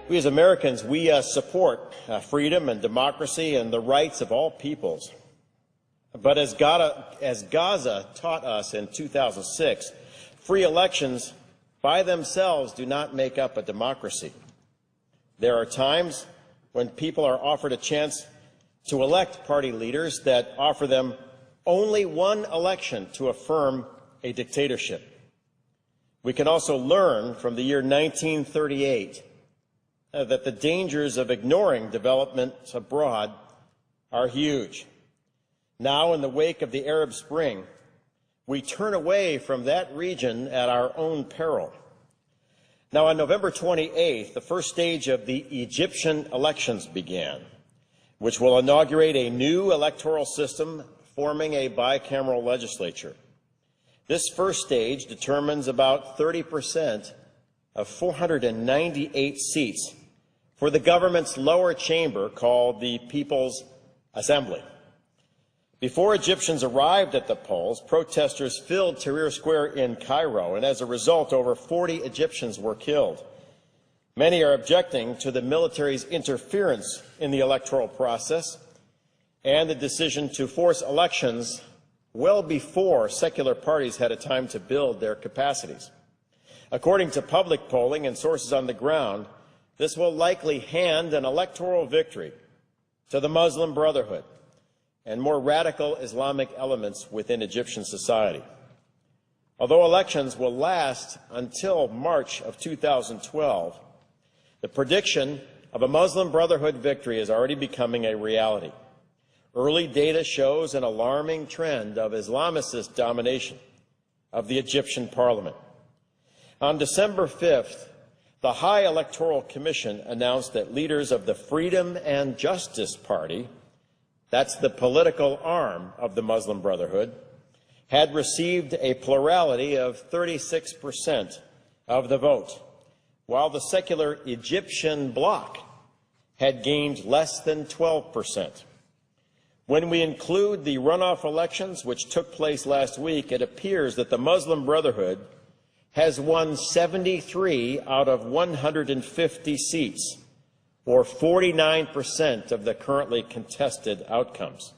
We as Americans, we support freedom and democracy and the rights of all peoples. But as Gaza taught us in 2006, free elections by themselves do not make up a democracy. There are times when people are offered a chance to elect party leaders that offer them only one election to affirm a dictatorship. We can also learn from the year 1938 that the dangers of ignoring developments abroad are huge. Now, in the wake of the Arab Spring, we turn away from that region at our own peril. Now, on November 28th, the first stage of the Egyptian elections began, which will inaugurate a new electoral system forming a bicameral legislature. This first stage determines about 30% of 498 seats for the government's lower chamber called the People's Assembly. Before Egyptians arrived at the polls, protesters filled Tahrir Square in Cairo, and as a result, over 40 Egyptians were killed. Many are objecting to the military's interference in the electoral process and the decision to force elections well before secular parties had a time to build their capacities. According to public polling and sources on the ground, this will likely hand an electoral victory to the Muslim Brotherhood and more radical Islamic elements within Egyptian society. Although elections will last until March of 2012, the prediction of a Muslim Brotherhood victory is already becoming a reality. Early data shows an alarming trend of Islamicist domination of the Egyptian parliament. On December 5th, the High Electoral Commission announced that leaders of the Freedom and Justice Party, that's the political arm of the Muslim Brotherhood, had received a plurality of 36% of the vote, while the secular Egyptian Bloc had gained less than 12%. When we include the runoff elections, which took place last week, it appears that the Muslim Brotherhood has won 73 out of 150 seats, or 49% of the currently contested outcomes.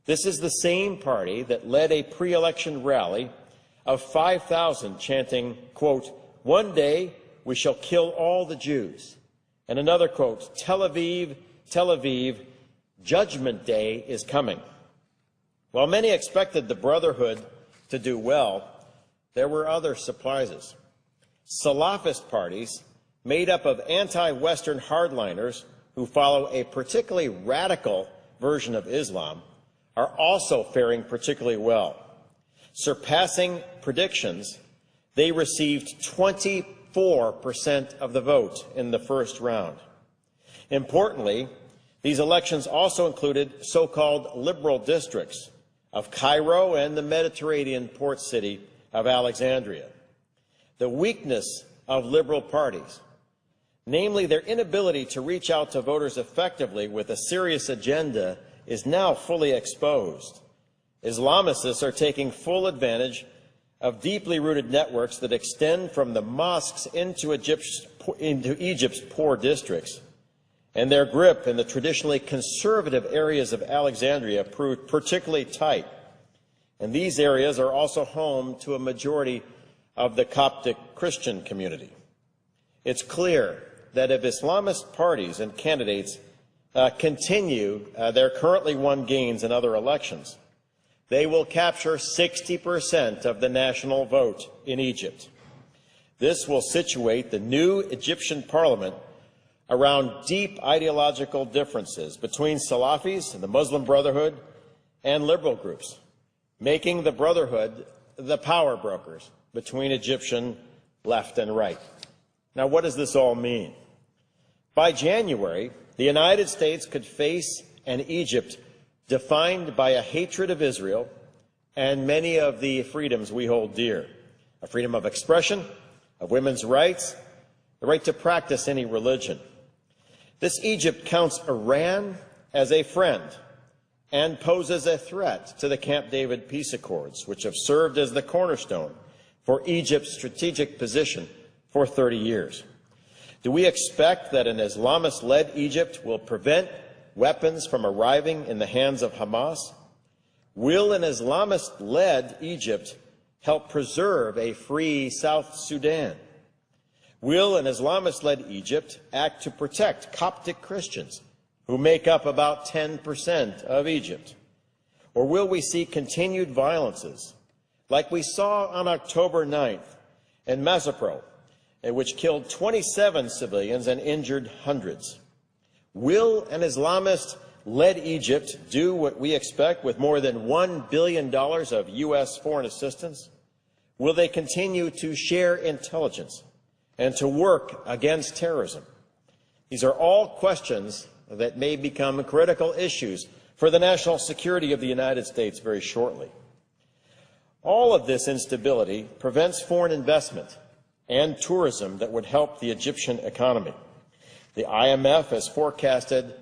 This is the same party that led a pre-election rally of 5,000 chanting, quote, "One day we shall kill all the Jews," and another, quote, Tel Aviv, Tel Aviv, Judgment Day is coming." While many expected the Brotherhood to do well, there were other surprises. Salafist parties made up of anti-Western hardliners who follow a particularly radical version of Islam are also faring particularly well. Surpassing predictions, they received 24% of the vote in the first round. Importantly, these elections also included so-called liberal districts of Cairo and the Mediterranean port city of Alexandria. The weakness of liberal parties, namely their inability to reach out to voters effectively with a serious agenda, is now fully exposed. Islamicists are taking full advantage of deeply rooted networks that extend from the mosques into Egypt's poor districts, and their grip in the traditionally conservative areas of Alexandria proved particularly tight. And these areas are also home to a majority of the Coptic Christian community. It's clear that if Islamist parties and candidates continue their currently won gains in other elections, they will capture 60% of the national vote in Egypt. This will situate the new Egyptian parliament around deep ideological differences between Salafis and the Muslim Brotherhood and liberal groups, making the Brotherhood the power brokers between Egyptian left and right. Now, what does this all mean? By January, the United States could face an Egypt defined by a hatred of Israel and many of the freedoms we hold dear: a freedom of expression, of women's rights, the right to practice any religion. This Egypt counts Iran as a friend and poses a threat to the Camp David peace accords, which have served as the cornerstone for Egypt's strategic position for 30 years. Do we expect that an Islamist-led Egypt will prevent weapons from arriving in the hands of Hamas? Will an Islamist-led Egypt help preserve a free South Sudan? Will an Islamist-led Egypt act to protect Coptic Christians, who make up about 10% of Egypt? Or will we see continued violences, like we saw on October 9th in Mazapro, which killed 27 civilians and injured hundreds? Will an Islamist-led Egypt do what we expect with more than $1 billion of U.S. foreign assistance? Will they continue to share intelligence and to work against terrorism? These are all questions that may become critical issues for the national security of the United States very shortly. All of this instability prevents foreign investment and tourism that would help the Egyptian economy. The IMF has forecasted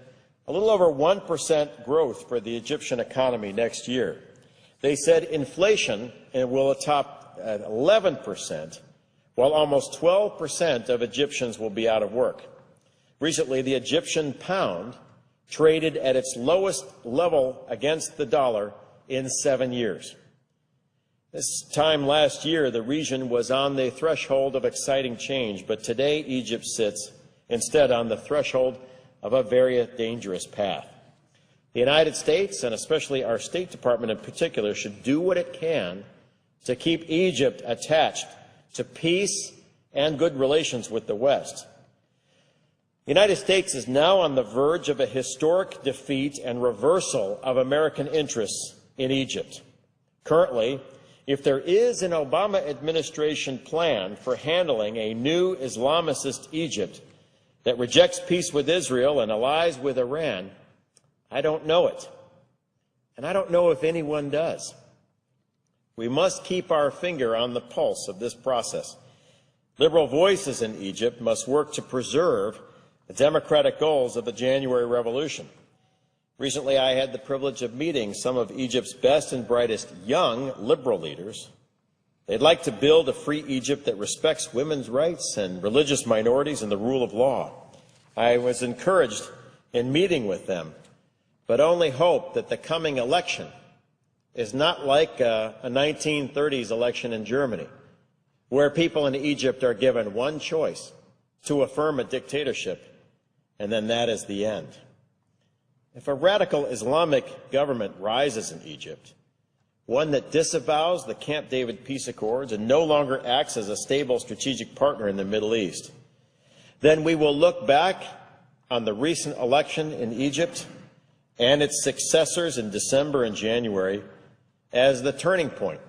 a little over 1% growth for the Egyptian economy next year. They said inflation will top 11%, while almost 12% of Egyptians will be out of work. Recently, the Egyptian pound traded at its lowest level against the dollar in 7 years. This time last year, the region was on the threshold of exciting change, but today Egypt sits instead on the threshold of a very dangerous path. The United States, and especially our State Department in particular, should do what it can to keep Egypt attached to peace and good relations with the West. The United States is now on the verge of a historic defeat and reversal of American interests in Egypt. Currently, if there is an Obama administration plan for handling a new Islamist Egypt that rejects peace with Israel and allies with Iran, I don't know it. And I don't know if anyone does. We must keep our finger on the pulse of this process. Liberal voices in Egypt must work to preserve the democratic goals of the January Revolution. Recently, I had the privilege of meeting some of Egypt's best and brightest young liberal leaders. They'd like to build a free Egypt that respects women's rights and religious minorities and the rule of law. I was encouraged in meeting with them, but only hope that the coming election is not like a 1930s election in Germany, where people in Egypt are given one choice: to affirm a dictatorship, and then that is the end. If a radical Islamic government rises in Egypt, one that disavows the Camp David peace accords and no longer acts as a stable strategic partner in the Middle East, then we will look back on the recent election in Egypt and its successors in December and January as the turning point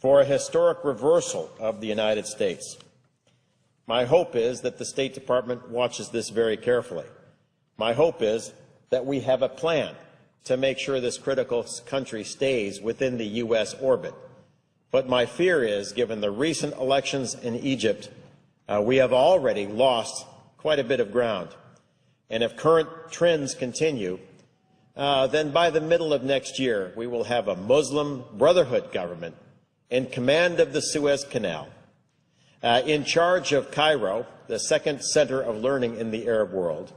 for a historic reversal of the United States. My hope is that the State Department watches this very carefully. My hope is that we have a plan to make sure this critical country stays within the U.S. orbit. But my fear is, given the recent elections in Egypt, we have already lost quite a bit of ground. And if current trends continue, then by the middle of next year, we will have a Muslim Brotherhood government in command of the Suez Canal, in charge of Cairo, the second center of learning in the Arab world,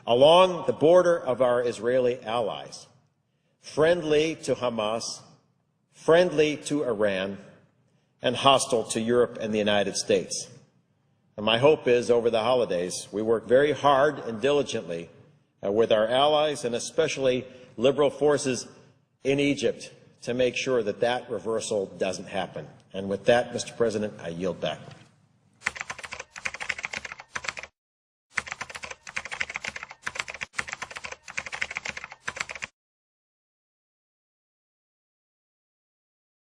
along the border of our Israeli allies, friendly to Hamas, friendly to Iran, and hostile to Europe and the United States. And my hope is, over the holidays, we work very hard and diligently with our allies, and especially liberal forces in Egypt, to make sure that that reversal doesn't happen. And with that, Mr. President, I yield back.